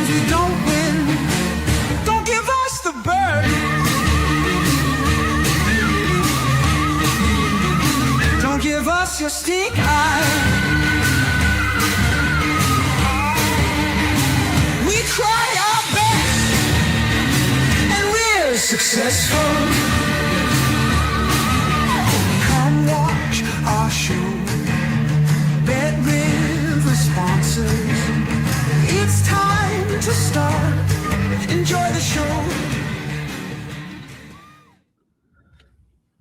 Sometimes we don't win. Don't give us the bird. Don't give us your stink eye. We try our best and we're successful. Come watch our show. Bet River sponsors. It's time to start. Enjoy the show.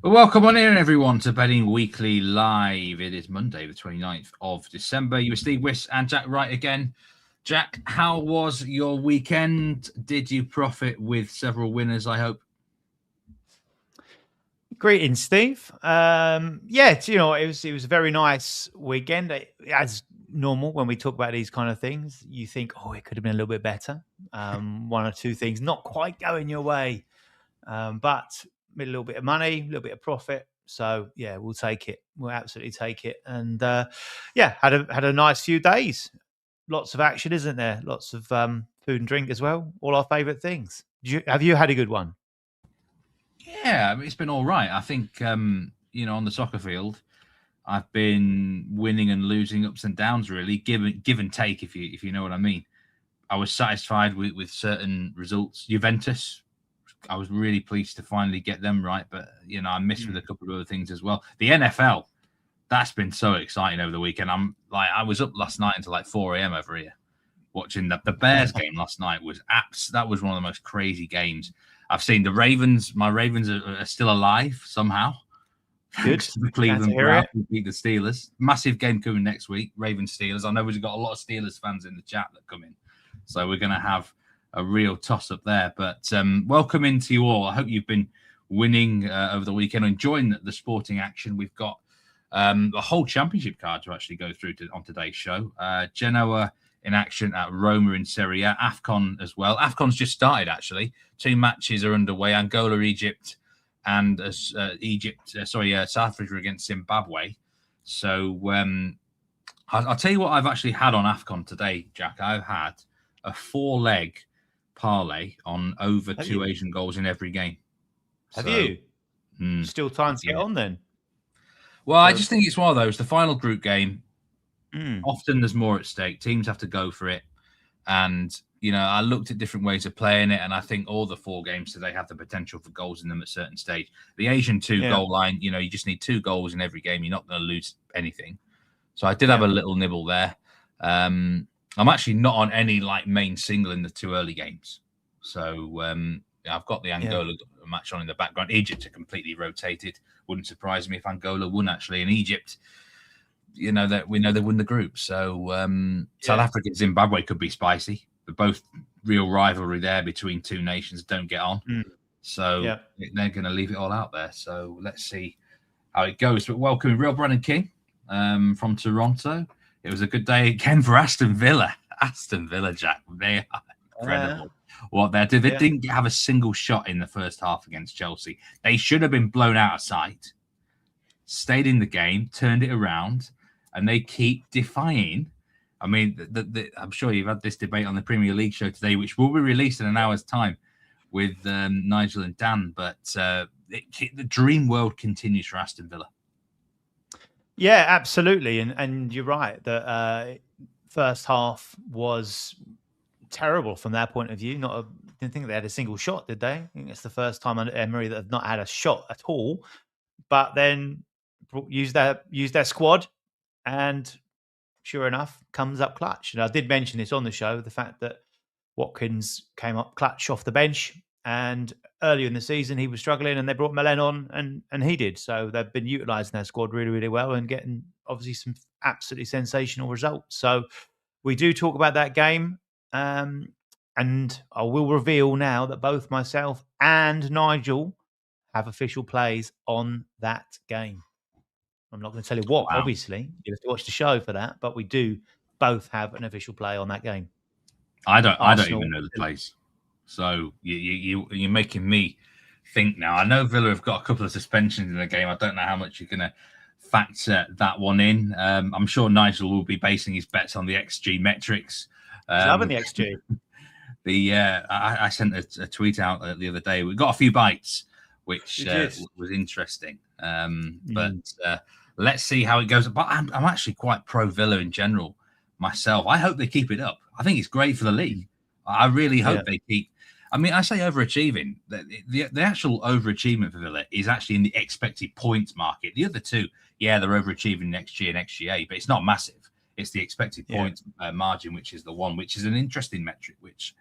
Well, welcome on in, everyone, to Betting Weekly Live. It is Monday, the 29th of December. You were Steve Wyss and Jack Wright again. Jack, how was your weekend? Did you profit with several winners, I hope? Greetings, Steve. It was a very nice weekend. As normal, when we talk about these kind of things, you think, it could have been a little bit better. One or two things not quite going your way, but a little bit of money, a little bit of profit. So yeah, we'll take it. We'll absolutely take it. And had a nice few days. Lots of action, isn't there? Lots of food and drink as well. All our favourite things. Have you had a good one? Yeah, it's been all right. I think on the soccer field, I've been winning and losing, ups and downs, really, give and take, if you know what I mean. I was satisfied with certain results. Juventus, I was really pleased to finally get them right, but I missed with a couple of other things as well. The NFL, that's been so exciting over the weekend. I was up last night until 4 a.m. over here watching the Bears game last night. That was one of the most crazy games I've seen. The Ravens, my Ravens are still alive somehow. Good. The Cleveland Browns beat the Steelers. Massive game coming next week, Ravens Steelers. I know we've got a lot of Steelers fans in the chat that come in, so we're going to have a real toss-up there. But welcome into you all. I hope you've been winning over the weekend, enjoying the sporting action. We've got a whole championship card to actually go through on today's show. Genoa in action at Roma in Serie A. AFCON as well. AFCON's just started, actually. 2 matches are underway. Angola, Egypt, and South Africa against Zimbabwe. So I'll tell you what I've actually had on AFCON today, Jack. I've had a 4-leg parlay on over two Asian goals in every game. Have you? Still time to get on then? Well, I just think it's one of those. The final group game, often there's more at stake. Teams have to go for it. And, I looked at different ways of playing it, and I think all the 4 games today have the potential for goals in them at a certain stage. The Asian 2-goal line, you just need 2 goals in every game. You're not going to lose anything. So I did have a little nibble there. I'm actually not on any main single in the 2 early games. So I've got the Angola match on in the background. Egypt are completely rotated. Wouldn't surprise me if Angola won, actually. And Egypt, that we know they won the group. So South Africa and Zimbabwe could be spicy. They're both real rivalry there between 2 nations. Don't get on. So they're going to leave it all out there. So let's see how it goes. But welcome, Real Brandon King from Toronto. It was a good day again for Aston Villa. Aston Villa, Jack, they are incredible. What they did, they didn't have a single shot in the first half against Chelsea. They should have been blown out of sight, stayed in the game, turned it around, and they keep defying. I mean, I'm sure you've had this debate on the Premier League show today, which will be released in an hour's time with Nigel and Dan. But the dream world continues for Aston Villa. Yeah, absolutely. And you're right. The first half was terrible from their point of view. Didn't think they had a single shot, did they? I think it's the first time under Emery that have not had a shot at all. But then use their squad, and sure enough, comes up clutch. And I did mention this on the show, the fact that Watkins came up clutch off the bench, and earlier in the season he was struggling, and they brought Malen on, and he did. So they've been utilising their squad really, really well and getting obviously some absolutely sensational results. So we do talk about that game, and I will reveal now that both myself and Nigel have official plays on that game. I'm not going to tell you what, obviously. You have to watch the show for that, but we do both have an official play on that game. I don't even know the plays. So you're making me think now. I know Villa have got a couple of suspensions in the game. I don't know how much you're going to factor that one in. I'm sure Nigel will be basing his bets on the XG metrics. He's loving the XG. I sent a tweet out the other day. We got a few bites, which was interesting. But let's see how it goes. But I'm actually quite pro Villa in general myself. I hope they keep it up. I think it's great for the league. I really hope they keep. I mean, I say overachieving. The actual overachievement for Villa is actually in the expected points market. The other two, they're overachieving next year, but it's not massive. It's the expected points margin, which is the one, which is an interesting metric, which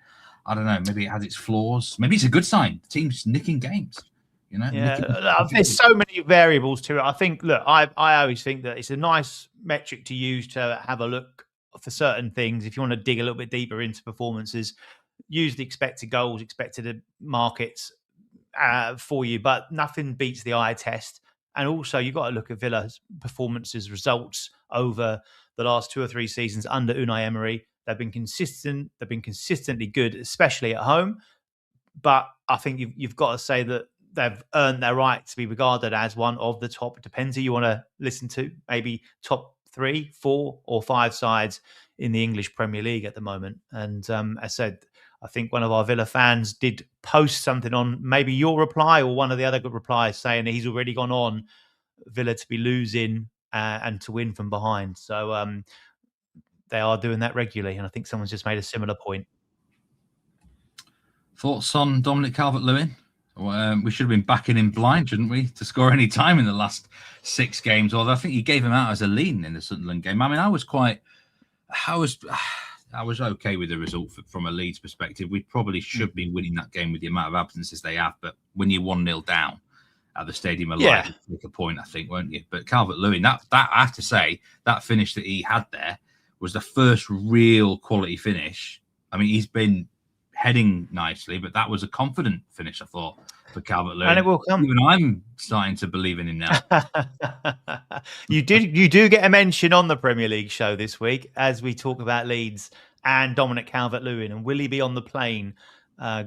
I don't know. Maybe it has its flaws. Maybe it's a good sign. The team's nicking games. There's so many variables to it. I think, I always think that it's a nice metric to use to have a look for certain things. If you want to dig a little bit deeper into performances, use the expected goals, expected markets for you, but nothing beats the eye test. And also, you've got to look at Villa's performances, results over the last 2 or 3 seasons under Unai Emery. They've been consistent. They've been consistently good, especially at home. But I think you've got to say that they've earned their right to be regarded as one of the top. It depends who you want to listen to. Maybe top 3, 4, or 5 sides in the English Premier League at the moment. And as I said, I think one of our Villa fans did post something on maybe your reply or one of the other good replies saying that he's already gone on Villa to be losing and to win from behind. So they are doing that regularly. And I think someone's just made a similar point. Thoughts on Dominic Calvert-Lewin? We should have been backing him blind, shouldn't we, to score any time in the last 6 games? Although I think you gave him out as a lean in the Sunderland game. I mean, I was okay with the result from a Leeds perspective. We probably should be winning that game with the amount of absences they have. But when you're 1-0 down at the Stadium of Light, you take a point, I think, won't you? But Calvert-Lewin, that I have to say, that finish that he had there was the first real quality finish. I mean, he's been heading nicely, but that was a confident finish, I thought, for Calvert-Lewin. And it will come. Even I'm starting to believe in him now. You do get a mention on the Premier League show this week as we talk about Leeds and Dominic Calvert-Lewin. And will he be on the plane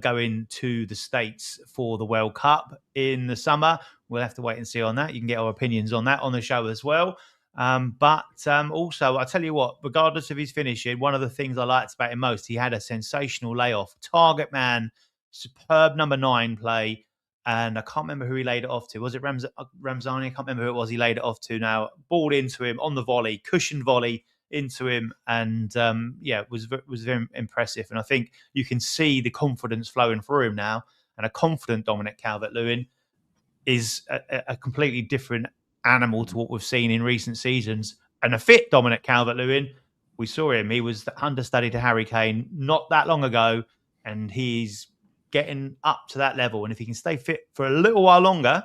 going to the States for the World Cup in the summer? We'll have to wait and see on that. You can get our opinions on that on the show as well. But also, I'll tell you what, regardless of his finishing, one of the things I liked about him most, he had a sensational layoff. Target man, superb number 9 play. And I can't remember who he laid it off to. Was it Ramzani? I can't remember who it was he laid it off to now. Ball into him on the volley, cushioned volley into him. And it was very impressive. And I think you can see the confidence flowing through him now. And a confident Dominic Calvert-Lewin is a completely different animal to what we've seen in recent seasons. And a fit Dominic Calvert-Lewin, we saw him. He was the understudy to Harry Kane not that long ago. And he's getting up to that level. And if he can stay fit for a little while longer,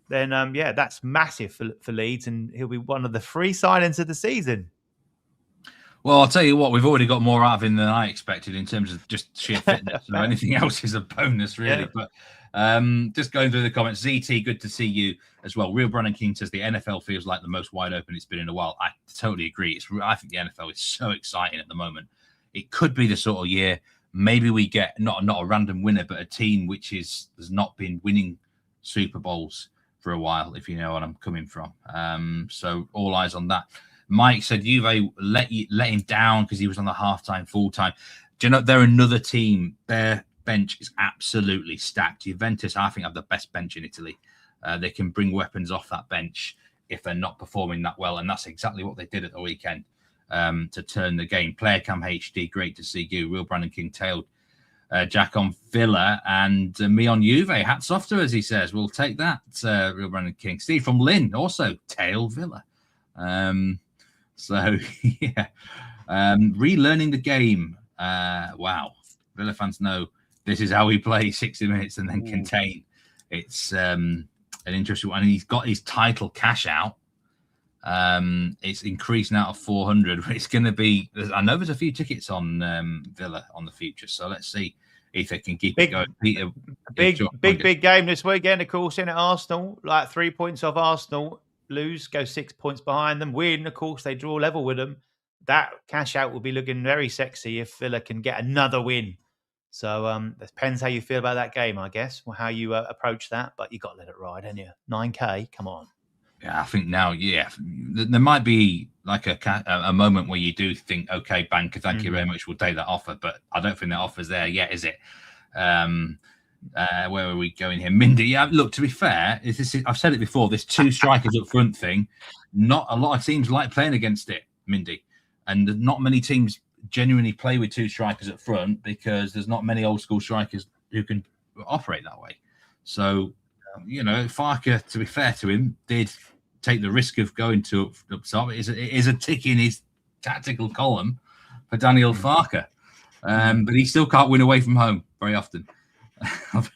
then that's massive for Leeds, and he'll be one of the 3 signings of the season. Well, I'll tell you what, we've already got more out of him than I expected in terms of just sheer fitness. So anything else is a bonus, really. Yeah. But just going through the comments, ZT, good to see you as well. Real Brandon King says the NFL feels like the most wide open it's been in a while. I totally agree. I think the NFL is so exciting at the moment. It could be the sort of year maybe we get not a random winner, but a team which has not been winning Super Bowls for a while, if you know what I'm coming from. So all eyes on that. Mike said Juve let him down because he was on the halftime, full time. Do you know they're another team? Their bench is absolutely stacked. Juventus, I think, have the best bench in Italy. They can bring weapons off that bench if they're not performing that well, and that's exactly what they did at the weekend to turn the game. Player Cam HD, great to see you. Real Brandon King tailed Jack on Villa and me on Juve. Hats off to us, he says. We'll take that. Real Brandon King. Steve from Lynn also tailed Villa. Relearning the game. Wow. Villa fans know this is how we play 60 minutes and then contain. It's an interesting one. And he's got his title cash out. It's increased now to 400. It's going to be, I know there's a few tickets on Villa on the future. So let's see if they can keep it going. Peter, big game this weekend, of course, in at Arsenal. Like 3 points off Arsenal. Lose, go 6 points behind them. Win, of course, they draw level with them. That cash out will be looking very sexy if Villa can get another win. So it depends how you feel about that game, I guess, or how you approach that. But you got to let it ride, haven't you? 9K, come on. Yeah, I think now, there might be like a moment where you do think, okay, banker, thank you very much, we'll take that offer, but I don't think that offer's there yet, is it? Where are we going here? Mindy, yeah, look, to be fair, I've said it before, this two strikers up front thing, not a lot of teams like playing against it, Mindy, and not many teams genuinely play with two strikers up front because there's not many old school strikers who can operate that way. So, Farker, to be fair to him, did take the risk of going to up top. It is a tick in his tactical column for Daniel Farker. But he still can't win away from home very often.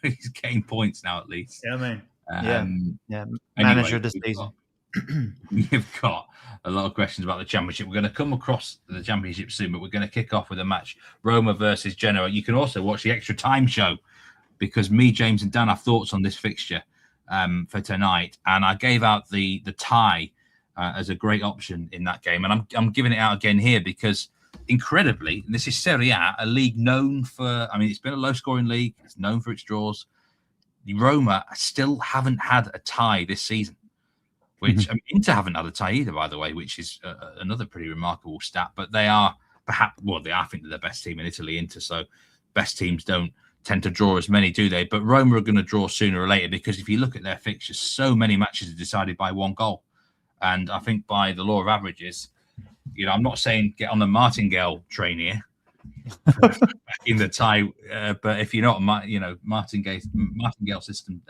He's getting points now, at least. Yeah, I mean, manager of the season. We've got a lot of questions about the championship. We're going to come across the championship soon, but we're going to kick off with a match: Roma versus Genoa. You can also watch the extra time show because me, James, and Dan have thoughts on this fixture for tonight, and I gave out the tie as a great option in that game, and I'm giving it out again here because. Incredibly, this is Serie A, a league known for, it's been a low-scoring league. It's known for its draws. The Roma still haven't had a tie this season, which Inter haven't had a tie either, by the way, which is another pretty remarkable stat. But they are I think they're the best team in Italy, Inter, so best teams don't tend to draw as many, do they? But Roma are going to draw sooner or later because if you look at their fixtures, so many matches are decided by one goal. And I think by the law of averages, I'm not saying get on the martingale train here in the tie, but if you're not, martingale system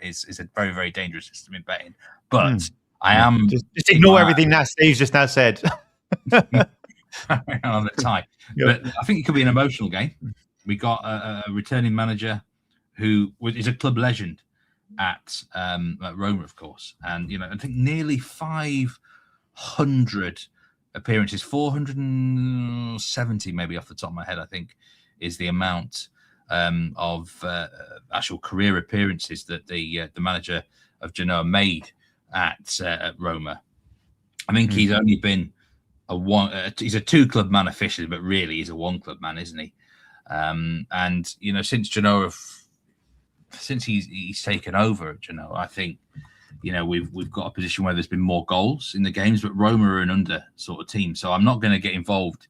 is a very, very dangerous system in betting. But I am just ignore everything that Steve's just now said on the tie. But I think it could be an emotional game. We got a returning manager who is a club legend at Roma, of course, and I think nearly 500 appearances, 470 maybe off the top of my head, I think, is the amount of actual career appearances that the manager of Genoa made at Roma. I think he's only been he's a two-club man officially, but really he's a one-club man, isn't he? And since Genoa, since he's taken over at Genoa, I think. We've got a position where there's been more goals in the games, but Roma are an under sort of team. So I'm not going to get involved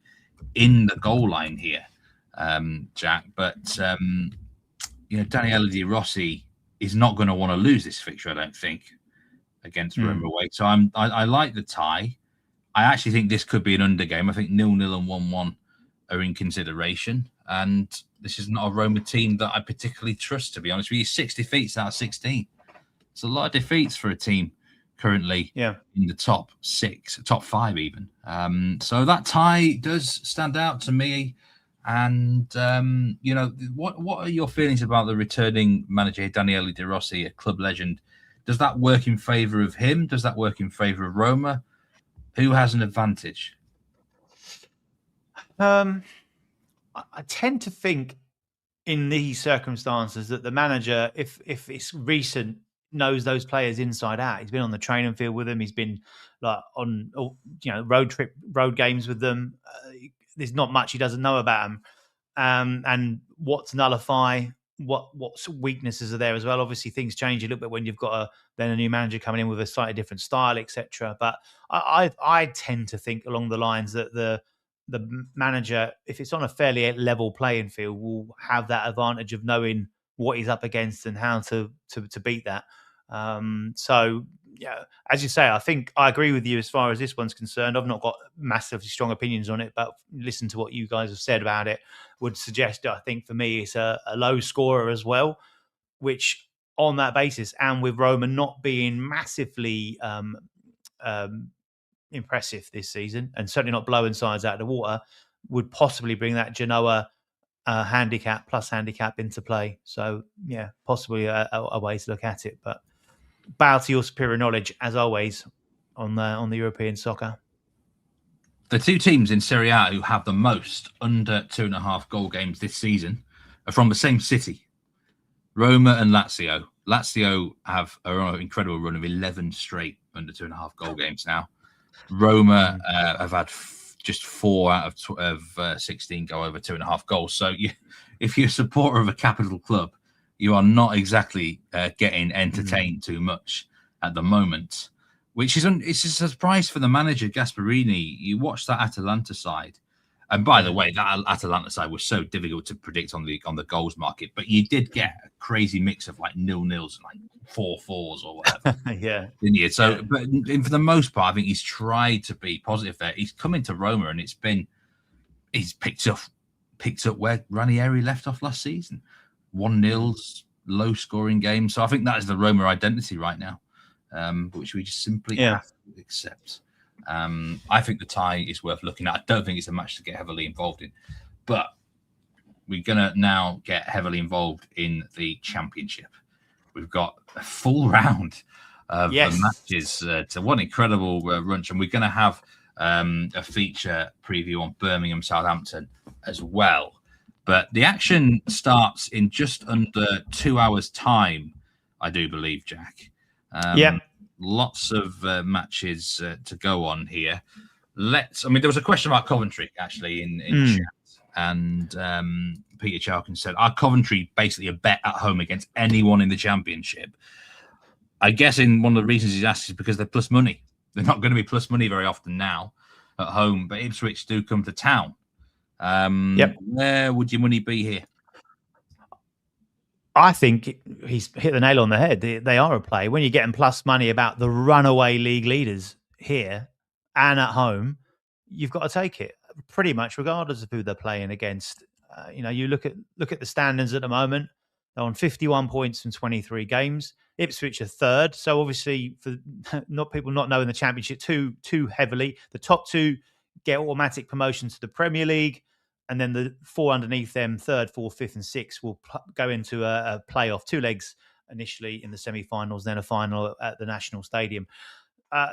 in the goal line here, Jack. But, Daniele De Rossi is not going to want to lose this fixture, I don't think, against Roma away. So I like the tie. I actually think this could be an under game. I think 0-0 and 1-1 are in consideration. And this is not a Roma team that I particularly trust, to be honest with you. 6 defeats out of 16. It's a lot of defeats for a team currently in the top 6, top 5 even. So that tie does stand out to me. And, what are your feelings about the returning manager, Daniele De Rossi, a club legend? Does that work in favour of him? Does that work in favour of Roma? Who has an advantage? I tend to think in these circumstances that the manager, if it's recent, knows those players inside out. He's been on the training field with them. He's been on road games with them. There's not much he doesn't know about them, and what to nullify, what weaknesses are there as well. Obviously, things change a little bit when you've got a new manager coming in with a slightly different style, etc. But I tend to think along the lines that the manager, if it's on a fairly level playing field, will have that advantage of knowing what he's up against and how to beat that. So, as you say, I think I agree with you as far as this one's concerned. I've not got massively strong opinions on it, but listen to what you guys have said about it would suggest that I think for me it's a low scorer as well, which on that basis, and with Roma not being massively impressive this season and certainly not blowing sides out of the water, would possibly bring that Genoa handicap into play. So possibly a way to look at it, but bow to your superior knowledge as always on the European soccer. The two teams in Serie A who have the most under 2.5 goal games this season are from the same city, Roma and Lazio. Lazio are on an incredible run of 11 straight under 2.5 goal games now. Roma have had just 4 out of 16 go over 2.5 goals. So if you're a supporter of a capital club, you are not exactly getting entertained too much at the moment. which is it's a surprise for the manager Gasperini. You watch that Atalanta side, and by the way, that Atalanta side was so difficult to predict on the goals market, but you did get a crazy mix of like 0-0s and like 4-4s or whatever. Yeah, didn't you? So, but for the most part, I think he's tried to be positive there. He's come into Roma and he's picked up where Ranieri left off last season. 1-0s, low scoring games. So I think that is the Roma identity right now, which we just simply have to accept. I think the tie is worth looking at. I don't think it's a match to get heavily involved in, but we're going to now get heavily involved in the Championship. We've got a full round of matches to one incredible runch, and we're going to have a feature preview on Birmingham, Southampton as well. But the action starts in just under 2 hours' time, I do believe, Jack. Lots of matches to go on here. There was a question about Coventry, actually, in chat. And Peter Chalkin said, are Coventry basically a bet at home against anyone in the Championship? I guess one of the reasons he's asked is because they're plus money. They're not going to be plus money very often now at home, but Ipswich do come to town. Where would your money be here? I think he's hit the nail on the head. They are a play. When you're getting plus money about the runaway league leaders here and at home, you've got to take it pretty much regardless of who they're playing against. You look at the standings at the moment. They're on 51 points from 23 games. Ipswich are third. So obviously, for people not knowing the Championship too heavily, the top two get automatic promotion to the Premier League. And then the four underneath them, third, fourth, fifth, and sixth, will go into a playoff, 2 legs initially in the semi-finals, then a final at the National Stadium.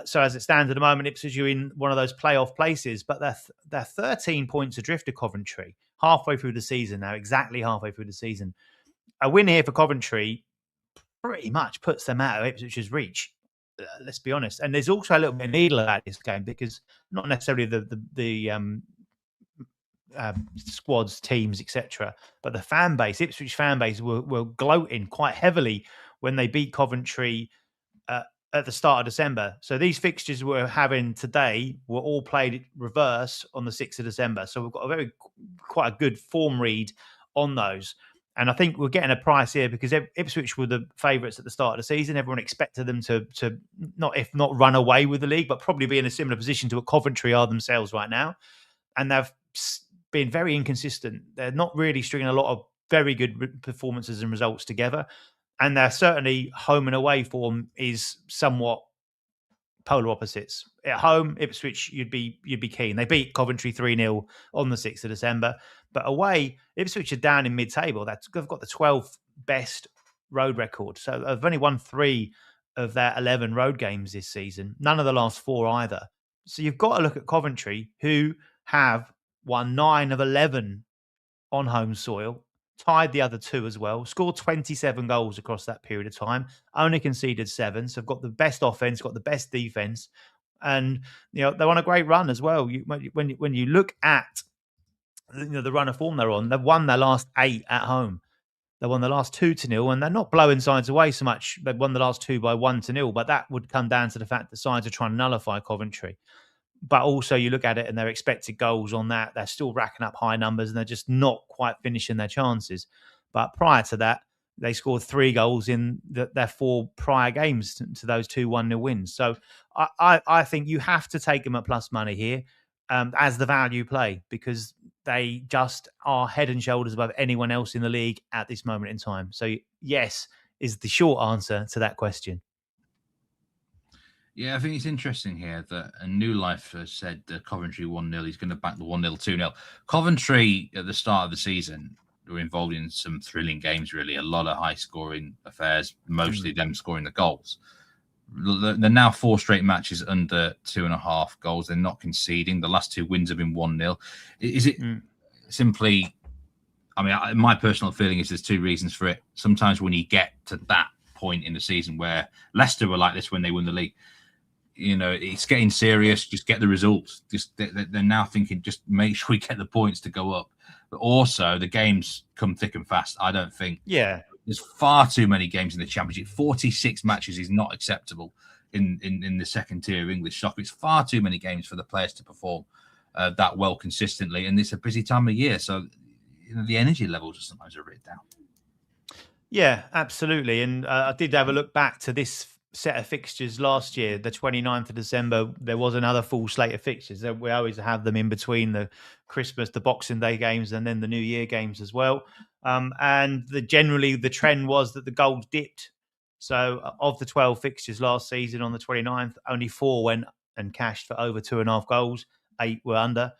So as it stands at the moment, Ipswich are in one of those playoff places, but they're 13 points adrift of Coventry, halfway through the season now, exactly halfway through the season. A win here for Coventry pretty much puts them out of Ipswich's reach. Let's be honest. And there's also a little bit of needle at this game because not necessarily the squads, teams, etc., but the fan base, Ipswich fan base, were gloating quite heavily when they beat Coventry at the start of December. So these fixtures we're having today were all played reverse on the 6th of December. So we've got quite a good form read on those. And I think we're getting a price here because Ipswich were the favourites at the start of the season. Everyone expected them to not run away with the league, but probably be in a similar position to what Coventry are themselves right now. And they've been very inconsistent. They're not really stringing a lot of very good performances and results together. And they're certainly home and away form is somewhat polar opposites. At home, Ipswich, you'd be keen. They beat Coventry 3-0 on the 6th of December. But away, Ipswich are down in mid-table. They've got the 12th best road record. So they've only won 3 of their 11 road games this season. None of the last 4 either. So you've got to look at Coventry, who have won 9 of 11 on home soil, tied the other 2 as well, scored 27 goals across that period of time, only conceded 7. So they've got the best offense, got the best defense, and they're on a great run as well. When you look at the run of form they're on, they've won their last 8 at home. They won the last 2-0, and they're not blowing sides away so much. They've won the last 2 by 1-0, but that would come down to the fact that sides are trying to nullify Coventry. But also you look at it and their expected goals on that, they're still racking up high numbers and they're just not quite finishing their chances. But prior to that, they scored 3 goals in their 4 prior games to those 2 1-0 wins. So I think you have to take them at plus money here as the value play because they just are head and shoulders above anyone else in the league at this moment in time. So yes, is the short answer to that question. Yeah, I think it's interesting here that a New Life has said Coventry 1-0. He's going to back the 1-0, 2-0. Coventry at the start of the season were involved in some thrilling games, really. A lot of high-scoring affairs, mostly them scoring the goals. They're now 4 straight matches under 2.5 goals. They're not conceding. The last 2 wins have been 1-0. Is it simply... I mean, my personal feeling is there's 2 reasons for it. Sometimes when you get to that point in the season where Leicester were like this when they won the league, it's getting serious. Just get the results. They're now thinking, just make sure we get the points to go up. But also, the games come thick and fast. I don't think. Yeah, there's far too many games in the Championship. 46 matches is not acceptable in the second tier of English soccer. It's far too many games for the players to perform that well consistently, and it's a busy time of year, so the energy levels are sometimes a bit down. Yeah, absolutely. And I did have a look back to this set of fixtures last year, the 29th of December. There was another full slate of fixtures. We always have them in between the Christmas, the Boxing Day games, and then the New Year games as well. And generally, the trend was that the goals dipped. So of the 12 fixtures last season on the 29th, only 4 went and cashed for over 2.5 goals. 8 were under.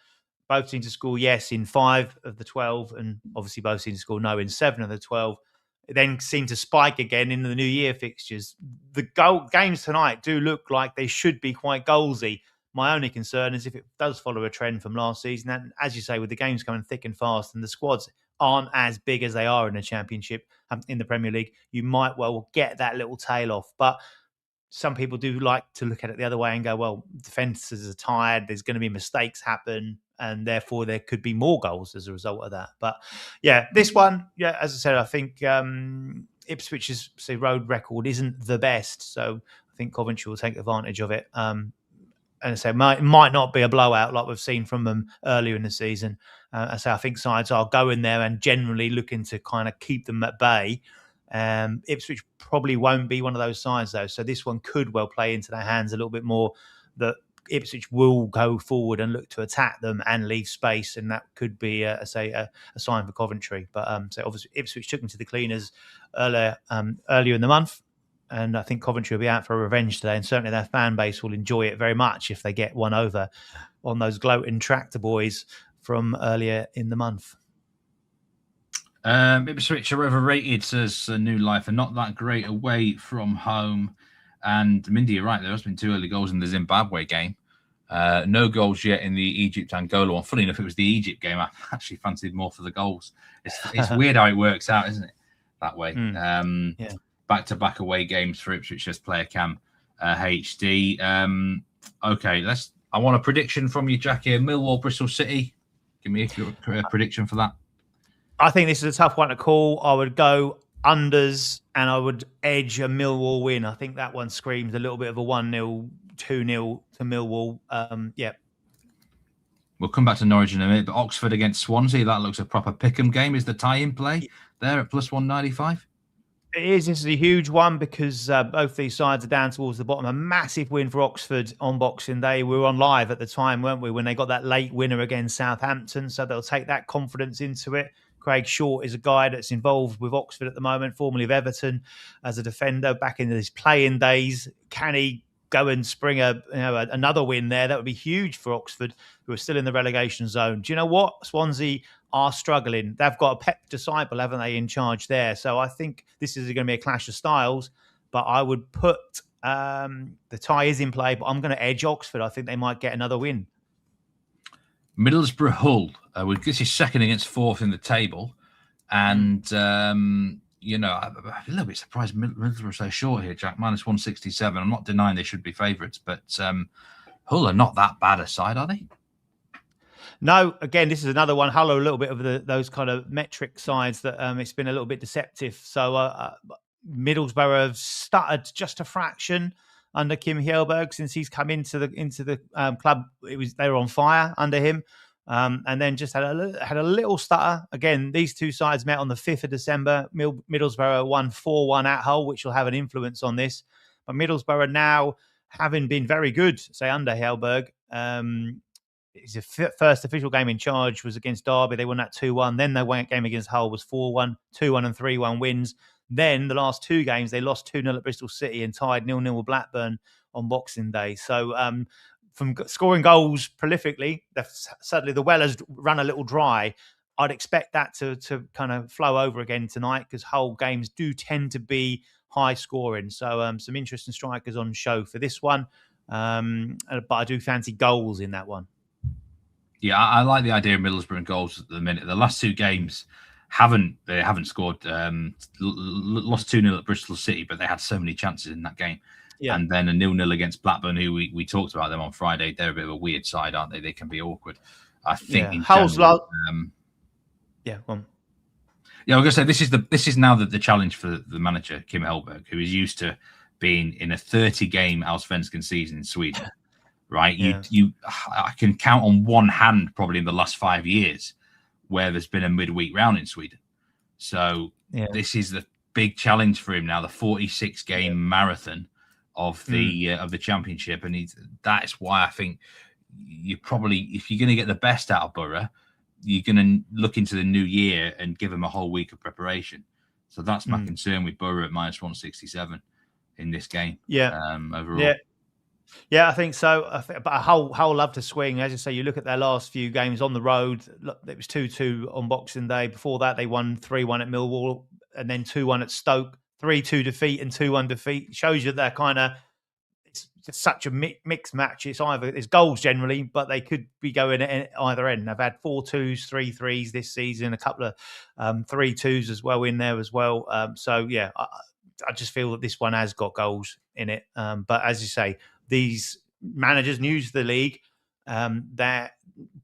Both teams to score yes in 5 of the 12, and obviously both teams to score no in 7 of the 12. It then seemed to spike again in the New Year fixtures. The games tonight do look like they should be quite goalsy. My only concern is if it does follow a trend from last season, and as you say, with the games coming thick and fast and the squads aren't as big as they are in the Championship, in the Premier League, you might well get that little tail off. But some people do like to look at it the other way and go, well, defences are tired, there's going to be mistakes happen, and therefore there could be more goals as a result of that. But yeah, this one, yeah, as I said, I think Ipswich's road record isn't the best, so I think Coventry will take advantage of it. And I say it might not be a blowout like we've seen from them earlier in the season. I think sides are going there and generally looking to kind of keep them at bay. Ipswich probably won't be one of those sides though, so this one could well play into their hands a little bit more, that Ipswich will go forward and look to attack them and leave space, and that could be a sign for Coventry. But so obviously Ipswich took them to the cleaners earlier in the month, and I think Coventry will be out for a revenge today, and certainly their fan base will enjoy it very much if they get one over on those gloating tractor boys from earlier in the month. Ipswich are overrated, says New Life, and not that great away from home. And Mindy, you're right, there has been 2 early goals in the Zimbabwe game. No goals yet in the Egypt-Angola one. Funny enough, it was the Egypt game I actually fancied more for the goals. It's weird how it works out, isn't it? That way. Yeah. Back-to-back away games for Ipswich as player cam HD. Okay, I want a prediction from you, Jack, here. Millwall, Bristol City. Give me a prediction for that. I think this is a tough one to call. I would go unders and I would edge a Millwall win. I think that one screams a little bit of a 1-0, 2-0 to Millwall. Yeah. We'll come back to Norwich in a minute, but Oxford against Swansea, that looks a proper pick'em game. Is the tie-in play there at plus 195? It is. This is a huge one because both these sides are down towards the bottom. A massive win for Oxford on Boxing Day. We were on live at the time, weren't we, when they got that late winner against Southampton. So they'll take that confidence into it. Craig Short is a guy that's involved with Oxford at the moment, formerly of Everton, as a defender back in his playing days. Can he go and spring another win there? That would be huge for Oxford, who are still in the relegation zone. Do you know what? Swansea are struggling. They've got a Pep disciple, haven't they, in charge there? So I think this is going to be a clash of styles. But I would put the tie is in play, but I'm going to edge Oxford. I think they might get another win. Middlesbrough Hull. This is second against fourth in the table. And, I'm a little bit surprised Middlesbrough are so short here, Jack. Minus 167. I'm not denying they should be favourites, but Hull are not that bad a side, are they? No, again, this is another one. Hull are a little bit of those kind of metric sides that it's been a little bit deceptive. So Middlesbrough have stuttered just a fraction under Kim Hjelberg since he's come into the club. They were on fire under him, and then just had a little stutter. Again, these two sides met on the 5th of December. Middlesbrough won 4-1 at Hull, which will have an influence on this. But Middlesbrough now, having been very good, say under Hjelberg, his first official game in charge was against Derby. They won that 2-1. Then their game against Hull was 4-1, 2-1 and 3-1 wins. Then the last 2 games, they lost 2-0 at Bristol City and tied 0-0 with Blackburn on Boxing Day. So from scoring goals prolifically, suddenly the well has run a little dry. I'd expect that to kind of flow over again tonight because Hull games do tend to be high scoring. So some interesting strikers on show for this one. But I do fancy goals in that one. Yeah, I like the idea of Middlesbrough and goals at the minute. The last 2 games haven't scored. Lost 2-0 at Bristol City, but they had so many chances in that game. Yeah. And then a 0-0 against Blackburn, who we talked about them on Friday. They're a bit of a weird side, aren't they? They can be awkward. I think. Yeah. Hull's yeah. Well. Yeah, I was going to say this is now the challenge for the manager Kim Hjelberg, who is used to been in a 30-game Allsvenskan season in Sweden, right? Yeah. I can count on one hand probably in the last 5 years where there's been a midweek round in Sweden. So this is the big challenge for him now, the 46-game marathon of the championship, and that's why I think you probably, if you're going to get the best out of Borough, you're going to look into the new year and give him a whole week of preparation. So that's my concern with Borough at minus 167 in this game. Overall. Yeah, I think so. But a whole love to swing. As you say, you look at their last few games on the road. Look, it was 2-2 on Boxing Day. Before that, they won 3-1 at Millwall, and then 2-1 at Stoke. 3-2 defeat and 2-1 defeat. It shows you they're kind of, it's just such a mixed match. It's goals generally, but they could be going at either end. They've had 4-2s, 3-3s this season, a couple of 3-2s as well in there as well. I just feel that this one has got goals in it. But as you say, these managers new to the league,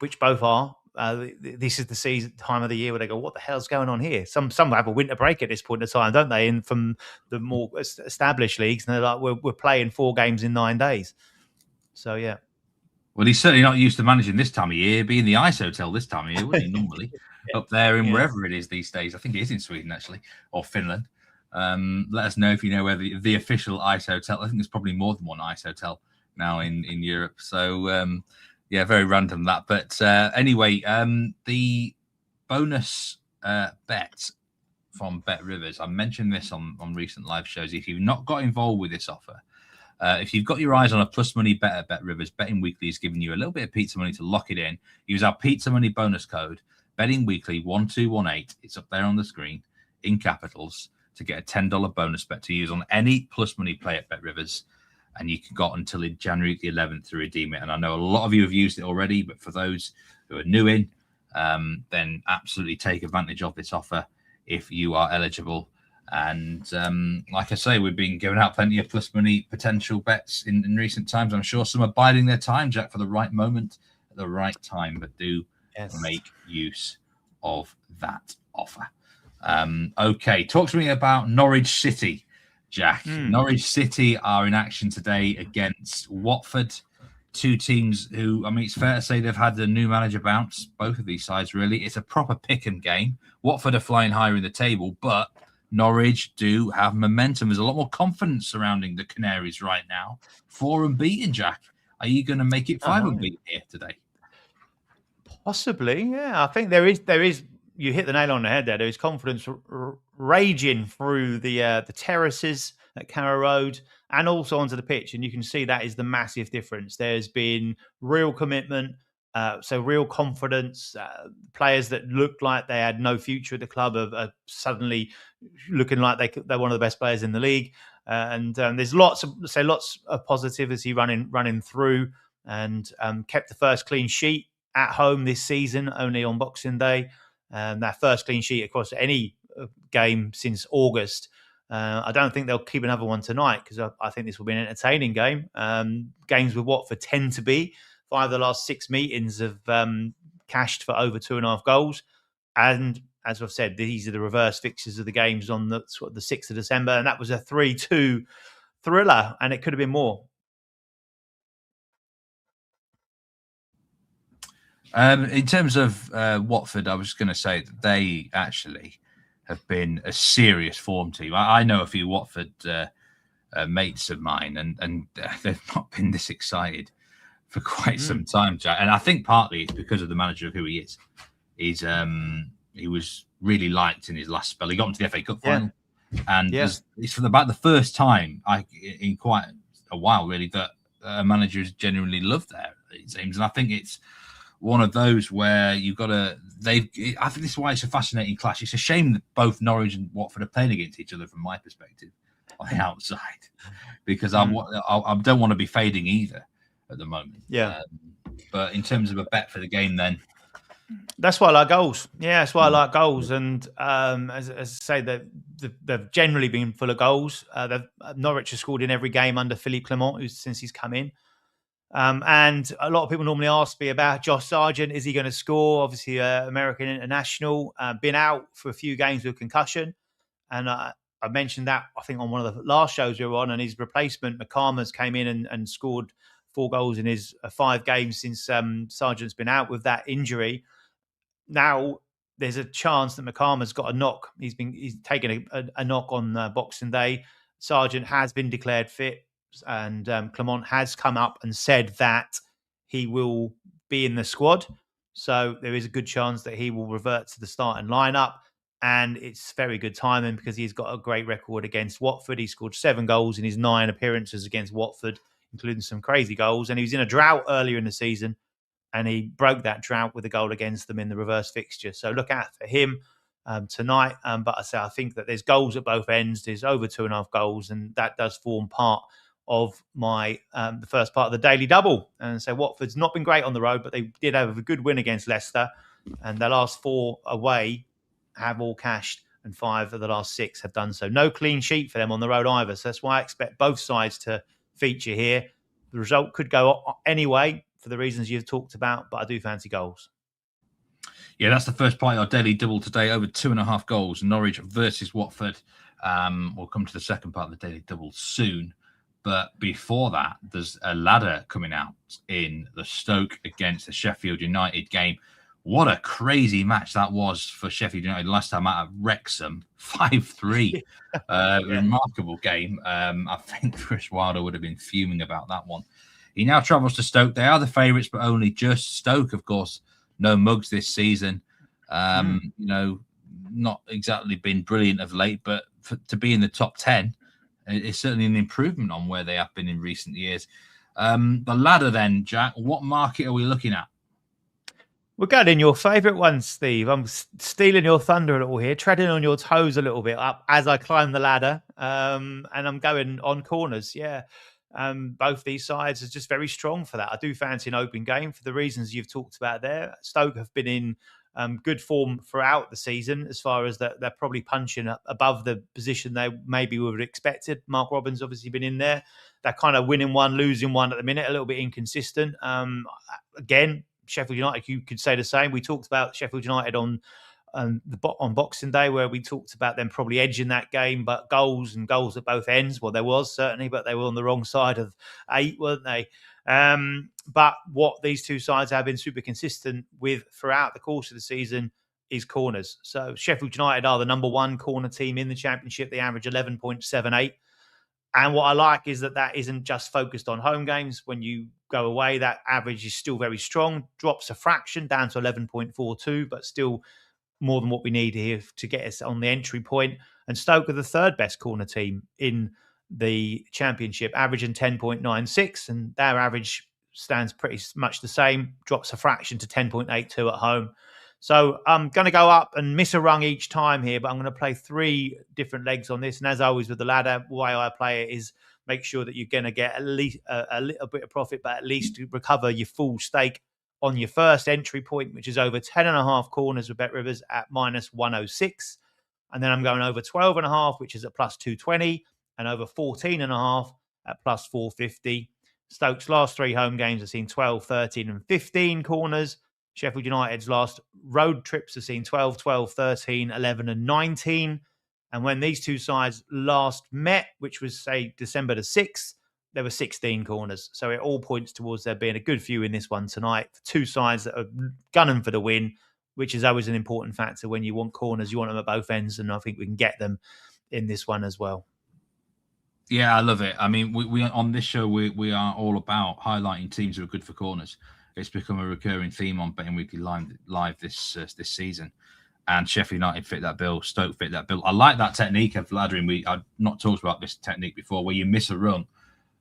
which both are. This is the time of the year where they go, what the hell's going on here? Some have a winter break at this point in time, don't they? And from the more established leagues, and they're like, we're playing 4 games in 9 days. So, yeah. Well, he's certainly not used to managing this time of year, being the Ice Hotel this time of year, wouldn't he, normally? Up there in wherever it is these days. I think it is in Sweden, actually, or Finland. Let us know if you know where the official Ice Hotel. I think there's probably more than one Ice Hotel now in Europe. So, very random that. But anyway, the bonus bet from Bet Rivers. I mentioned this on recent live shows. If you've not got involved with this offer, if you've got your eyes on a plus money bet at Bet Rivers, Betting Weekly is giving you a little bit of pizza money to lock it in. Use our pizza money bonus code, Betting Weekly 1218. It's up there on the screen in capitals to get a $10 bonus bet to use on any plus money play at Bet Rivers. And you can go until January the 11th to redeem it. And I know a lot of you have used it already, but for those who are new in, then absolutely take advantage of this offer if you are eligible. And like I say, we've been giving out plenty of plus money potential bets in recent times. I'm sure some are biding their time, Jack, for the right moment at the right time, but do make use of that offer. Okay, talk to me about Norwich City. Jack, Norwich City are in action today against Watford, 2 teams who, I mean, it's fair to say they've had the new manager bounce, both of these sides, really. It's a proper pick-em game. Watford are flying higher in the table, but Norwich do have momentum. There's a lot more confidence surrounding the Canaries right now. 4 unbeaten, Jack. Are you going to make it 5 unbeaten here today? Possibly, yeah. I think there is. You hit the nail on the head there. There is confidence raging through the terraces at Carrow Road and also onto the pitch. And you can see that is the massive difference. There's been real commitment, so real confidence. Players that looked like they had no future at the club are suddenly looking like they're one of the best players in the league. And there's lots of positivity running through, and kept the first clean sheet at home this season, only on Boxing Day. That first clean sheet across any game since August. I don't think they'll keep another one tonight because I think this will be an entertaining game. Games with Watford tend to be. 5 of the last 6 meetings have cashed for over 2.5 goals. And as I've said, these are the reverse fixtures of the games on the 6th of December. And that was a 3-2 thriller, and it could have been more. In terms of Watford, I was going to say that they actually have been a serious form team. I know a few Watford mates of mine, and they've not been this excited for quite some time, Jack. And I think partly it's because of the manager of who he is. He was really liked in his last spell. He got into the FA Cup final, and it's for about the first time in quite a while, really, that a manager is genuinely loved there, it seems. And I think it's one of those where you've got to. I think this is why it's a fascinating clash. It's a shame that both Norwich and Watford are playing against each other from my perspective on the outside, because I don't want to be fading either at the moment. But in terms of a bet for the game, then that's why I like goals. Yeah, that's why I like goals. And as I say, they've generally been full of goals. Norwich have scored in every game under Philippe Clement since he's come in. And a lot of people normally ask me about Josh Sargent. Is he going to score? Obviously, American international, been out for a few games with concussion. And I mentioned that, I think, on one of the last shows we were on, and his replacement, McCarmers, came in and scored 4 goals in his 5 games since Sargent's been out with that injury. Now there's a chance that McCarmers got a knock. He's taken a knock on Boxing Day. Sargent has been declared fit, and Clement has come up and said that he will be in the squad. So there is a good chance that he will revert to the starting lineup. And it's very good timing because he's got a great record against Watford. He scored 7 goals in his 9 appearances against Watford, including some crazy goals. And he was in a drought earlier in the season, and he broke that drought with a goal against them in the reverse fixture. So look out for him tonight. But I think that there's goals at both ends. There's over 2.5 goals, and that does form part of my the first part of the daily double. And so Watford's not been great on the road, but they did have a good win against Leicester, and their last 4 away have all cashed, and 5 of the last 6 have done so. No clean sheet for them on the road either. So that's why I expect both sides to feature here. The result could go anyway for the reasons you've talked about, but I do fancy goals. Yeah, that's the first part of our daily double today, over 2.5 goals, Norwich versus Watford. We'll come to the second part of the daily double soon. But before that, there's a ladder coming out in the Stoke against the Sheffield United game. What a crazy match that was for Sheffield United last time out at Wrexham, 5-3. Remarkable game. I think Chris Wilder would have been fuming about that one. He now travels to Stoke. They are the favourites, but only just. Stoke, of course, no mugs this season. Not exactly been brilliant of late, but to be in the top 10 is certainly an improvement on where they have been in recent years. The ladder then, Jack, what market are we looking at? We're going in your favourite one, Steve. I'm stealing your thunder a little here, treading on your toes a little bit up as I climb the ladder, and I'm going on corners. Yeah, both these sides are just very strong for that. I do fancy an open game for the reasons you've talked about there. Stoke have been in good form throughout the season, as far as that they're probably punching up above the position they maybe would have expected. Mark Robins obviously been in there. They're kind of winning one, losing one at the minute, a little bit inconsistent. Again, Sheffield United, you could say the same. We talked about Sheffield United on Boxing Day, where we talked about them probably edging that game, but goals at both ends. Well, there was certainly, but they were on the wrong side of 8, weren't they? But what these two sides have been super consistent with throughout the course of the season is corners. So Sheffield United are the number 1 corner team in the Championship. They average 11.78. And what I like is that isn't just focused on home games. When you go away, that average is still very strong, drops a fraction down to 11.42, but still more than what we need here to get us on the entry point. And Stoke are the 3rd best corner team in the Championship, averaging 10.96, and their average stands pretty much the same, drops a fraction to 10.82 at home. So I'm going to go up and miss a rung each time here, but I'm going to play 3 different legs on this. And as always with the ladder, the way I play it is make sure that you're going to get at least a little bit of profit, but at least to recover your full stake on your first entry point, which is over 10.5 corners with Bet Rivers at -106. And then I'm going over 12.5, which is at +220, and over 14.5 at +450. Stoke's last 3 home games have seen 12, 13 and 15 corners. Sheffield United's last road trips have seen 12, 12, 13, 11 and 19. And when these two sides last met, which was, say, December the 6th, there were 16 corners. So it all points towards there being a good few in this one tonight. 2 sides that are gunning for the win, which is always an important factor when you want corners. You want them at both ends, and I think we can get them in this one as well. Yeah, I love it. I mean, we on this show, we are all about highlighting teams who are good for corners. It's become a recurring theme on Betting Weekly Live this season. And Sheffield United fit that bill. Stoke fit that bill. I like that technique of laddering. I've not talked about this technique before, where you miss a run.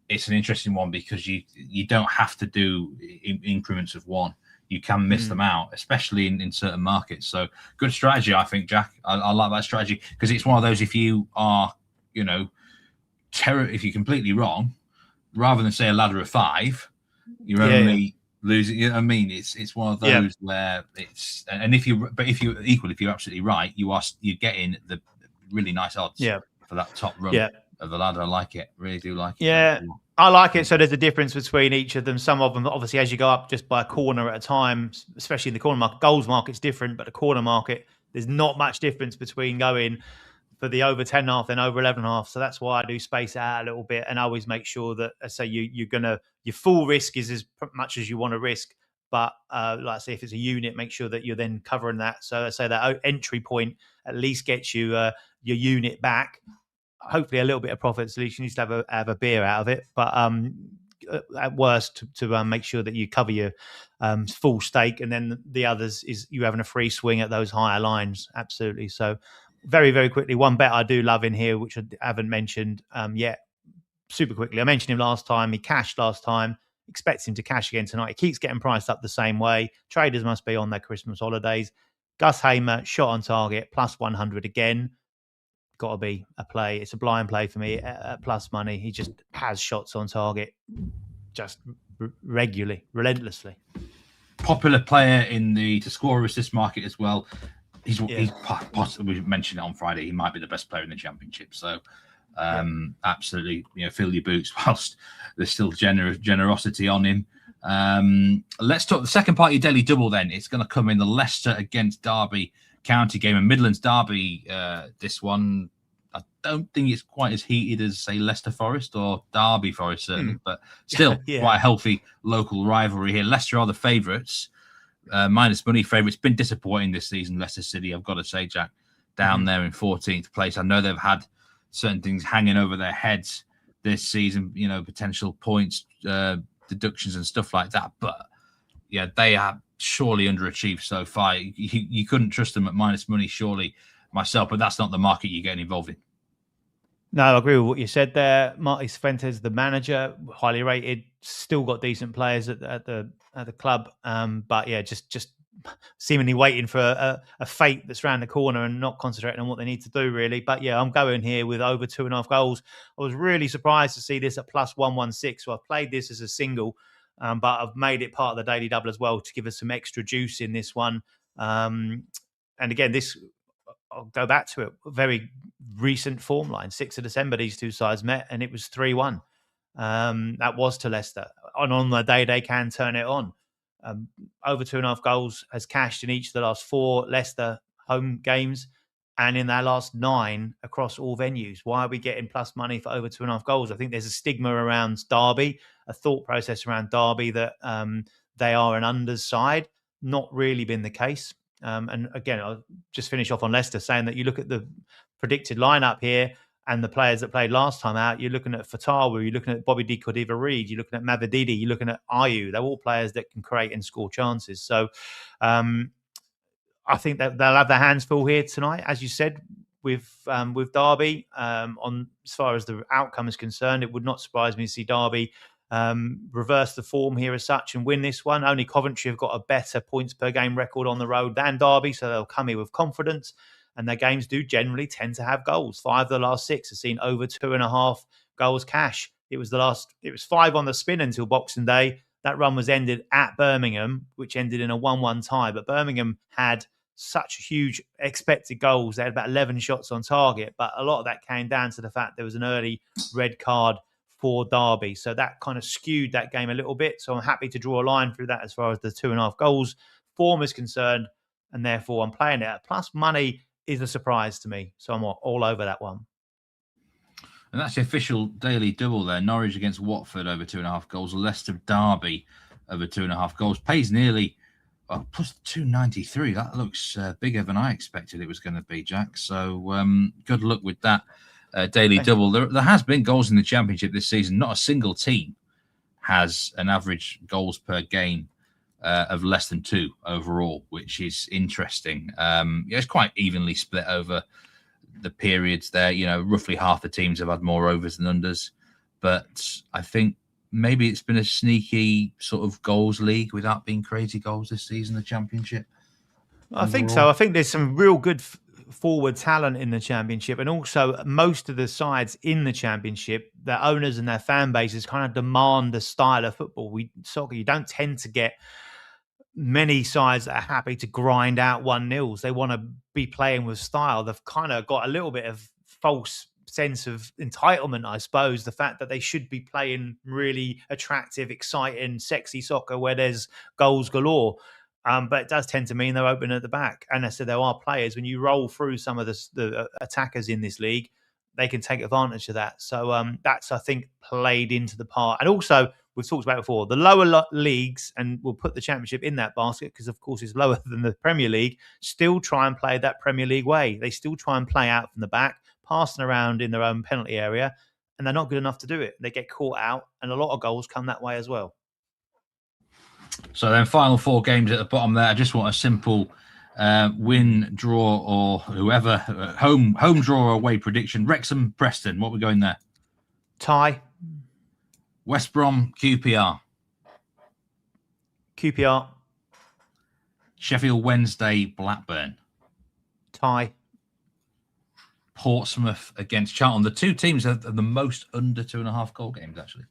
It's an interesting one because you don't have to do increments of 1. You can miss them out, especially in certain markets. So good strategy, I think, Jack. I like that strategy because it's one of those, if you are, if you're completely wrong, rather than say a ladder of 5, you're only losing. You know what I mean? It's one of those where it's, and if you're absolutely right, you're getting the really nice odds for that top run of the ladder. I like it. Really do like it. Yeah. I like it. So there's a difference between each of them. Some of them, obviously, as you go up just by a corner at a time, especially in the corner market, goals market's different, but the corner market, there's not much difference between going for the over 10.5, then over 11.5. So that's why I do space it out a little bit, and I always make sure that I say your full risk is as much as you want to risk. But like I say, if it's a unit, make sure that you're then covering that. So I say that entry point at least gets you your unit back. Hopefully a little bit of profits. At least you need to have a beer out of it. But at worst, to make sure that you cover your full stake, and then the others is you having a free swing at those higher lines. Absolutely. So very, very quickly, one bet I do love in here, which I haven't mentioned yet. Super quickly, I mentioned him last time. He cashed last time. Expect him to cash again tonight. He keeps getting priced up the same way. Traders must be on their Christmas holidays. Gus Hamer, shot on target, plus 100 again. Got to be a play. It's a blind play for me at plus money. He just has shots on target just regularly, relentlessly. Popular player in the to score assist market as well. He's possibly, we mentioned it on Friday, he might be the best player in the championship. So absolutely, fill your boots whilst there's still generosity on him. Let's talk the second part of your daily double then. It's going to come in the Leicester against Derby County game, and Midlands Derby. This one, I don't think it's quite as heated as, say, Leicester Forest or Derby Forest, certainly, but still quite a healthy local rivalry here. Leicester are the favourites, minus money favourites. Been disappointing this season, Leicester City, I've got to say, Jack, down there in 14th place. I know they've had certain things hanging over their heads this season, potential points, deductions and stuff like that. But yeah, they have surely underachieved so far. You couldn't trust them at minus money, surely, myself, but that's not the market you're getting involved in. No, I agree with what you said there. Marty Fuentes, the manager, highly rated, still got decent players at the club. But yeah, just seemingly waiting for a fate that's around the corner and not concentrating on what they need to do, really. But yeah, I'm going here with over 2.5 goals. I was really surprised to see this at plus 116. So I've played this as a single, but I've made it part of the daily double as well to give us some extra juice in this one. And again, I'll go back to it. Very recent form line. 6th of December, these two sides met, and it was 3-1. That was to Leicester. And on the day, they can turn it on. Over 2.5 goals has cashed in each of the last 4 Leicester home games, and in their last 9 across all venues. Why are we getting plus money for over 2.5 goals? I think there's a stigma around Derby, a thought process around Derby that they are an unders side. Not really been the case. And again, I'll just finish off on Leicester, saying that you look at the predicted lineup here and the players that played last time out. You're looking at Fatawu, you're looking at Bobby D. Cordova-Reid, you're looking at Mavididi, you're looking at Ayew. They're all players that can create and score chances. So I think that they'll have their hands full here tonight, as you said, with Derby. On as far as the outcome is concerned, it would not surprise me to see Derby reverse the form here as such and win this one. Only Coventry have got a better points per game record on the road than Derby, so they'll come here with confidence, and their games do generally tend to have goals. 5 of the last 6 have seen over 2.5 goals cash. It was 5 on the spin until Boxing Day. That run was ended at Birmingham, which ended in a 1-1 tie, but Birmingham had such huge expected goals. They had about 11 shots on target, but a lot of that came down to the fact there was an early red card for Derby. So that kind of skewed that game a little bit. So I'm happy to draw a line through that as far as the 2.5 goals form is concerned. And therefore I'm playing it. Plus money is a surprise to me. So I'm all over that one. And that's the official daily double there. Norwich against Watford over 2.5 goals. Leicester Derby over 2.5 goals. Pays nearly plus 293. That looks bigger than I expected it was going to be, Jack. So good luck with that. Daily double. There has been goals in the championship this season. Not a single team has an average goals per game of less than 2 overall, which is interesting. It's quite evenly split over the periods there. Roughly half the teams have had more overs than unders, but I think maybe it's been a sneaky sort of goals league without being crazy goals this season, the championship. I think so. I think there's some real good forward talent in the championship, and also most of the sides in the championship, their owners and their fan bases kind of demand the style of football. Soccer, you don't tend to get many sides that are happy to grind out 1-0s. They want to be playing with style. They've kind of got a little bit of false sense of entitlement, I suppose, the fact that they should be playing really attractive, exciting, sexy soccer where there's goals galore. But it does tend to mean they're open at the back. And I said there are players, when you roll through some of the attackers in this league, they can take advantage of that. So that's, I think, played into the part. And also, we've talked about it before, the lower leagues, and we'll put the Championship in that basket because, of course, it's lower than the Premier League, still try and play that Premier League way. They still try and play out from the back, passing around in their own penalty area, and they're not good enough to do it. They get caught out, and a lot of goals come that way as well. So then final 4 games at the bottom there. I just want a simple win, draw, or whoever. Home draw or away prediction. Wrexham, Preston. What we're going there? Tie. West Brom, QPR. QPR. Sheffield Wednesday, Blackburn. Tie. Portsmouth against Charlton. The 2 teams have the most under 2.5 goal games, actually,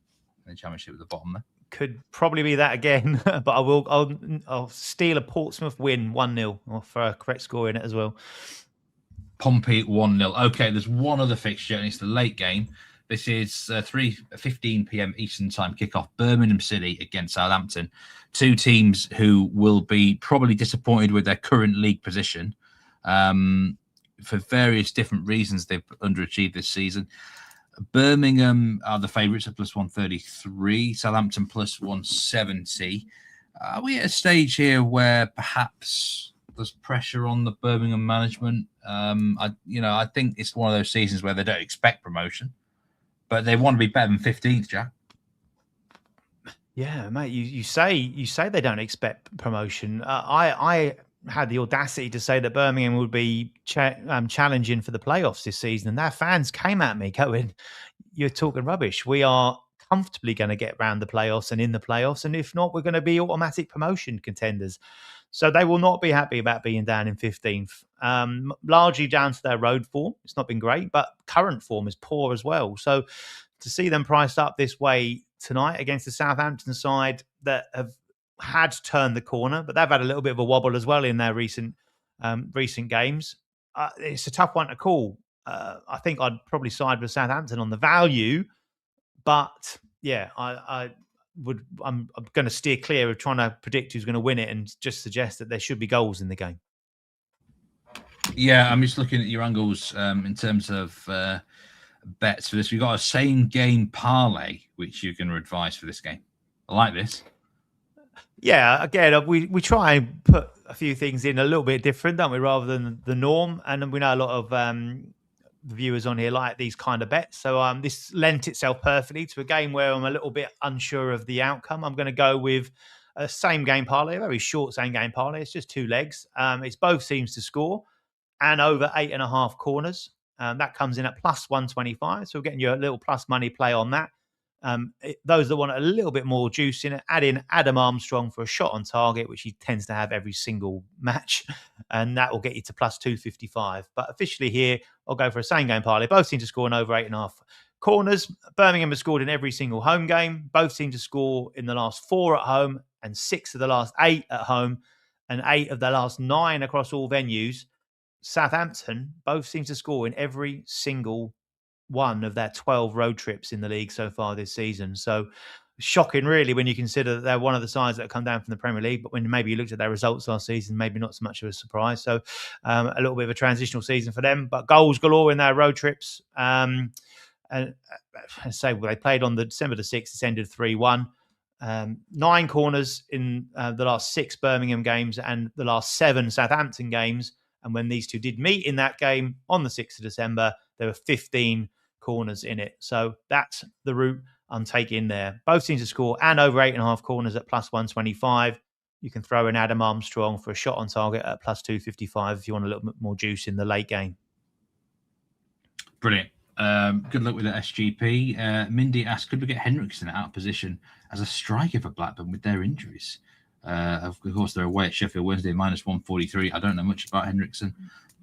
in the Championship at the bottom there. Could probably be that again, but I'll steal a Portsmouth win 1-0. I'll throw a correct score in it as well. Pompey 1-0. Okay, there's one other fixture, and it's the late game. This is 3:15 p.m. Eastern Time kickoff. Birmingham City against Southampton. 2 teams who will be probably disappointed with their current league position. For various different reasons, they've underachieved this season. Birmingham are the favourites at plus 133, Southampton plus 170. Are we at a stage here where perhaps there's pressure on the Birmingham management? I think it's one of those seasons where they don't expect promotion, but they want to be better than 15th, Jack. Yeah, mate. You say they don't expect promotion. I had the audacity to say that Birmingham would be challenging for the playoffs this season, and their fans came at me going, "You're talking rubbish. We are comfortably going to get around the playoffs and in the playoffs, and if not, we're going to be automatic promotion contenders." So they will not be happy about being down in 15th, largely down to their road form. It's not been great, but current form is poor as well. So to see them priced up this way tonight against the Southampton side that have had turned the corner, but they've had a little bit of a wobble as well in their recent games. It's a tough one to call. I think I'd probably side with Southampton on the value, but yeah, I'm going to steer clear of trying to predict who's going to win it and just suggest that there should be goals in the game. Yeah, I'm just looking at your angles in terms of bets for this. We've got a same game parlay, which you can advise for this game. I like this. Yeah, again, we try and put a few things in a little bit different, don't we, rather than the norm. And we know a lot of viewers on here like these kind of bets. So this lent itself perfectly to a game where I'm a little bit unsure of the outcome. I'm going to go with a same game parlay, a very short same game parlay. It's just 2 legs. It's both teams to score and over 8.5 corners. That comes in at plus 125. So we're getting you a little plus money play on that. Those that want a little bit more juice in it, add in Adam Armstrong for a shot on target, which he tends to have every single match, and that will get you to plus 255. But officially here, I'll go for a same game parlay. Both teams to score in over 8.5 corners. Birmingham has scored in every single home game. Both teams to score in the last 4 at home and 6 of the last 8 at home and 8 of the last 9 across all venues. Southampton both seem to score in every single one of their 12 road trips in the league so far this season. So shocking, really, when you consider that they're one of the sides that have come down from the Premier League. But when maybe you looked at their results last season, maybe not so much of a surprise. So a little bit of a transitional season for them. But goals galore in their road trips. And say they played on the December the 6th. It's ended 3-1. 9 corners in the last 6 Birmingham games and the last 7 Southampton games. And when these two did meet in that game on the 6th of December, there were 15 corners in it. So that's the route I'm taking there. Both teams to score and over 8.5 corners at plus 125. You can throw in Adam Armstrong for a shot on target at plus 255 if you want a little bit more juice in the late game. Brilliant. Good luck with the SGP. Mindy asked, could we get Henriksen out of position as a striker for Blackburn with their injuries? Of course, they're away at Sheffield Wednesday, minus 143. I don't know much about Henriksen,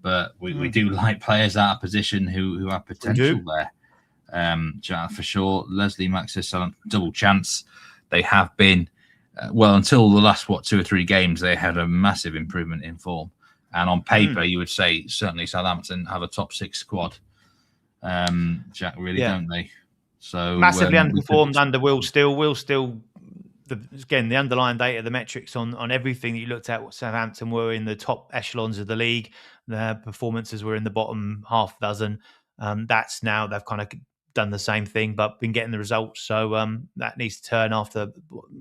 but we do like players out of position who have potential there. For sure. Leslie Max says double chance. They have been, until the last, 2 or 3 games, they had a massive improvement in form. And on paper, you would say certainly Southampton have a top 6 squad. Jack, really, don't they? So massively underperformed under Will Still. Will Still the underlying data, the metrics on everything that you looked at, Southampton were in the top echelons of the league. Their performances were in the bottom half dozen. That's now they've kind of done the same thing, but been getting the results. So that needs to turn after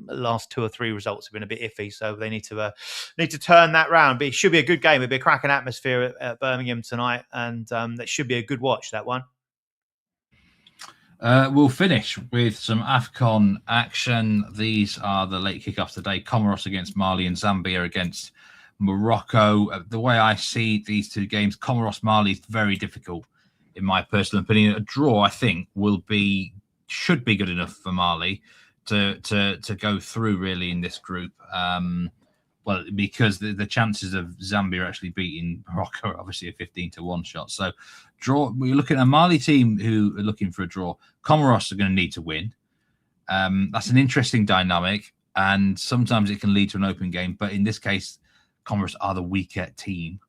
the last 2 or 3 results have been a bit iffy. So they need to turn that round. But it should be a good game. It'll be a cracking atmosphere at Birmingham tonight, and that should be a good watch, that one. We'll finish with some AFCON action. These are the late kickoffs today. Comoros against Mali and Zambia against Morocco. The way I see these 2 games, Comoros-Mali is very difficult, in my personal opinion. A draw, I think, should be good enough for Mali to go through, really, in this group. Well, because the chances of Zambia actually beating Morocco are obviously a 15-1 shot. So, draw. We're looking at a Mali team who are looking for a draw. Comoros are going to need to win. That's an interesting dynamic, and sometimes it can lead to an open game. But in this case, Comoros are the weaker team,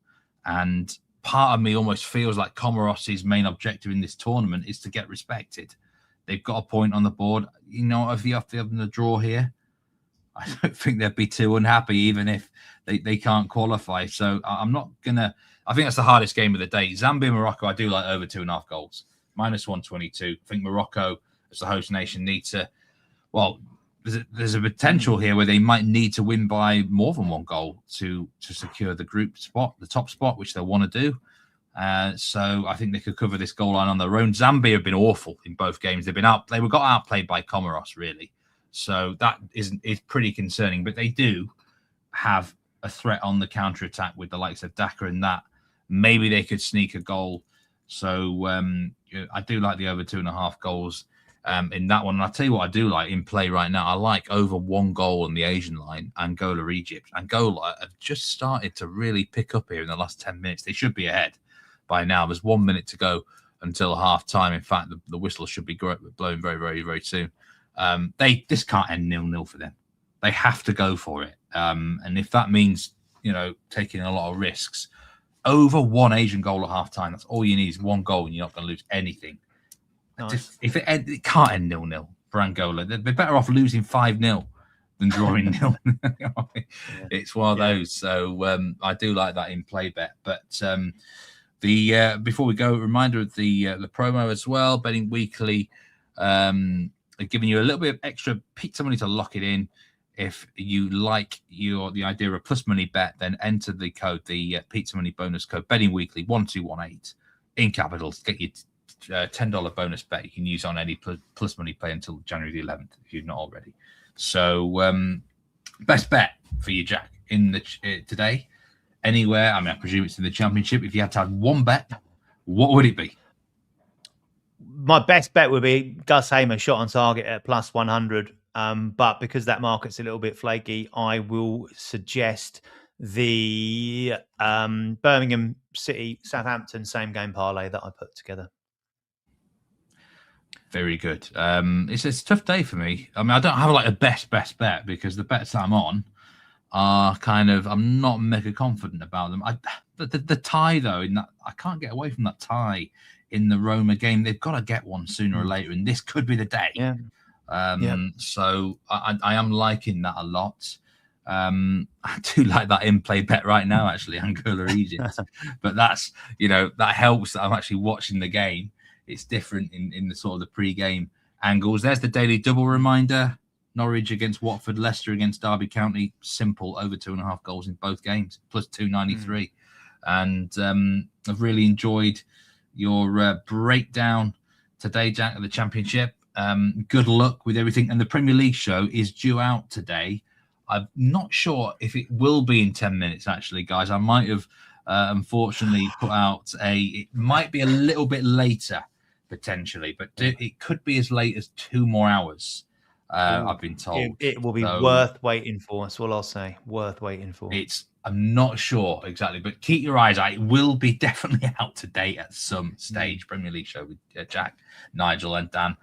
and part of me almost feels like Comoros' main objective in this tournament is to get respected. They've got a point on the board. You know, if you have to have the draw here, I don't think they'd be too unhappy, even if they can't qualify. So I'm not going to... I think that's the hardest game of the day. Zambia, Morocco, I do like over 2.5 goals. -122. I think Morocco, as the host nation, need to... Well, there's a potential here where they might need to win by more than 1 goal to secure the group spot, the top spot, which they'll want to do. So I think they could cover this goal line on their own. Zambia have been awful in both games. They got outplayed by Comoros, really. So that is pretty concerning. But they do have a threat on the counter-attack with the likes of Daka and that. Maybe they could sneak a goal. So I do like the over 2.5 goals in that one. And I'll tell you what I do like in play right now. I like over 1 goal on the Asian line, Angola, Egypt. Angola have just started to really pick up here in the last 10 minutes. They should be ahead by now. There's 1 minute to go until half time. In fact, the whistle should be blowing very, very, very soon. This can't end 0-0 for them. They have to go for it. And if that means, taking a lot of risks, over 1 Asian goal at half time, that's all you need is 1 goal and you're not going to lose anything. Nice. It can't end 0-0 for Angola. They're better off losing 5-0 than drawing 0. It's one of those. So I do like that in play bet. But before we go, a reminder of the promo as well. Betting Weekly, giving you a little bit of extra pizza money to lock it in. If you like the idea of a plus money bet, then enter the code, the pizza money bonus code, Betting Weekly 1218 in capitals. Get your $10 bonus bet you can use on any plus money play until January the 11th if you've not already. So best bet for you, Jack, in the today, anywhere. I mean, I presume it's in the Championship. If you had to have 1 bet, what would it be? My best bet would be Gus Hamer shot on target at plus 100. But because that market's a little bit flaky, I will suggest the Birmingham City Southampton same game parlay that I put together. Very good. It's a tough day for me. I mean, I don't have like a best bet because the bets that I'm on are kind of, I'm not mega confident about them. The tie though, in that I can't get away from that tie in the Roma game. They've got to get one sooner or later, and this could be the day. Yeah. So I am liking that a lot. I do like that in-play bet right now, actually, Angola Egypt. But that's, that helps that I'm actually watching the game. It's different in the sort of the pre-game angles. There's the daily double reminder. Norwich against Watford, Leicester against Derby County. Simple, over 2.5 goals in both games, plus 293. And I've really enjoyed your breakdown today, Jack, of the Championship. Good luck with everything. And the Premier League show is due out today. I'm not sure if it will be in 10 minutes, actually, guys. I might have, unfortunately, put out it might be a little bit later, potentially, but it could be as late as 2 more hours, I've been told. It will be worth waiting for. That's all I'll say. Worth waiting for. I'm not sure exactly, but keep your eyes out. It will be definitely out today at some stage. Premier League show with Jack, Nigel, and Dan.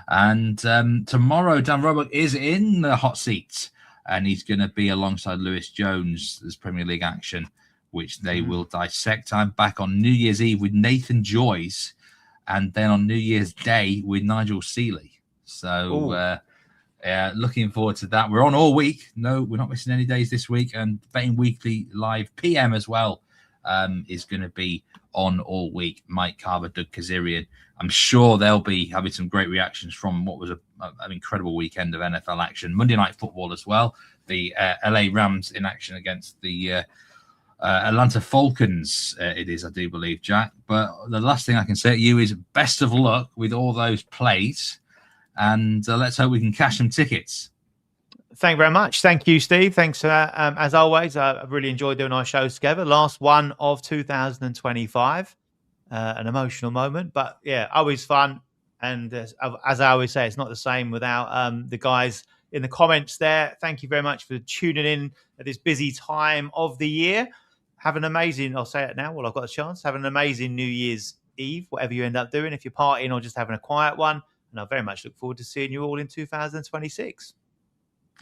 And tomorrow, Dan Roebuck is in the hot seat, and he's going to be alongside Lewis Jones as Premier League action, which they will dissect. I'm back on New Year's Eve with Nathan Joyce, and then on New Year's Day with Nigel Seeley. So Looking forward to that. We're on all week. No, we're not missing any days this week. And Betting Weekly live PM as well is going to be on all week. Mike Carver, Doug Kazarian. I'm sure they'll be having some great reactions from what was an incredible weekend of NFL action. Monday Night Football as well. The LA Rams in action against the Atlanta Falcons. It is, I do believe, Jack. But the last thing I can say to you is best of luck with all those plays. And let's hope we can cash some tickets. Thank you very much. Thank you, Steve. Thanks as always. I've really enjoyed doing our shows together. Last one of 2025. An emotional moment, but yeah, always fun. And as I always say, it's not the same without the guys in the comments there. Thank you very much for tuning in at this busy time of the year. Have an amazing, I'll say it now while I've got a chance, have an amazing New Year's Eve, whatever you end up doing, if you're partying or just having a quiet one. And I very much look forward to seeing you all in 2026.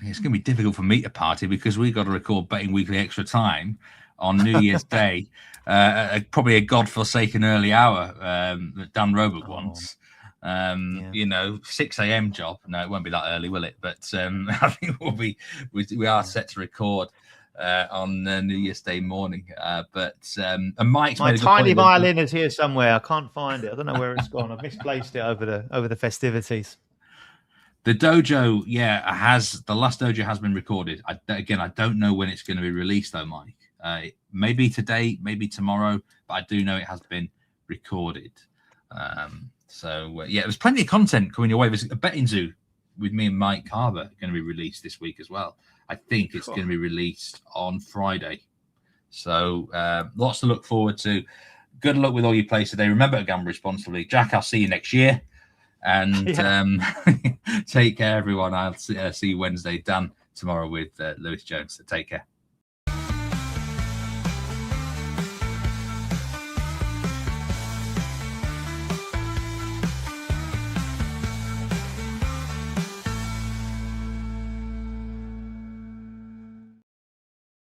It's going to be difficult for me to party because we've got to record Betting Weekly Extra Time on New Year's Day. Probably a godforsaken early hour that Dan Roebuck wants. 6 a.m. job. No, it won't be that early, will it? But I think we are set to record on New Year's Day morning. But Mike's my tiny violin is here somewhere. I can't find it. I don't know where it's gone. I've misplaced it over the festivities. The dojo, the last dojo has been recorded. I don't know when it's going to be released, though, Mike. Maybe today, maybe tomorrow, but I do know it has been recorded. There's plenty of content coming your way. There's a betting zoo with me and Mike Carver going to be released this week as well. I think it's going to be released on Friday. So lots to look forward to. Good luck with all your plays today. Remember to gamble responsibly. Jack, I'll see you next year. And take care, everyone. I'll see you Wednesday. Dan tomorrow with Lewis Jones. So take care.